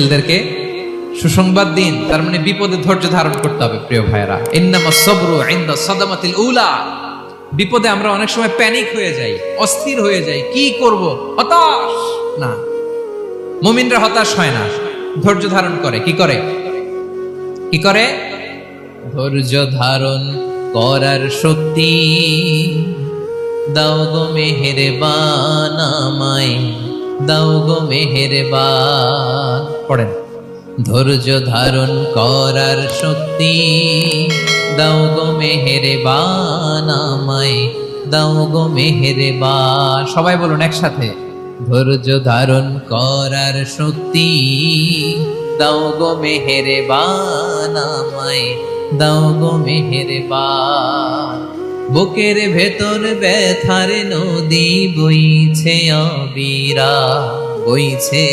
ছেলেদেরকে সুসংবাদ দিন, তার মানে বিপদে ধৈর্য ধারণ করতে হবে। প্রিয় ভাইরা, ইন্নামাস সাবরু ইনদা সাদামাতিল উলা। বিপদে আমরা অনেক সময় প্যানিক হয়ে যাই, অস্থির হয়ে যাই, কি করব, হতাশ। না, মুমিনরা হতাশ হয় না, ধৈর্য ধারণ করে। কি করে? কি করে? ধৈর্য ধারণ করার শক্তি দাও গো মেহেরবান আমায়, দাও গো মেহেরবান। পড়েন, ধৈর্য ধারণ করার শক্তি দাও গো মেহেরবান আমায়, দাও গো মেহেরবান। সবাই বলুন একসাথে, ধৈর্য ধারণ করার শক্তি দাও গো মেহেরবান আমায়, দাও গো মেহেরবান। বুকের ভেতর ব্যথার নদী বইছে অবিরা, বইছে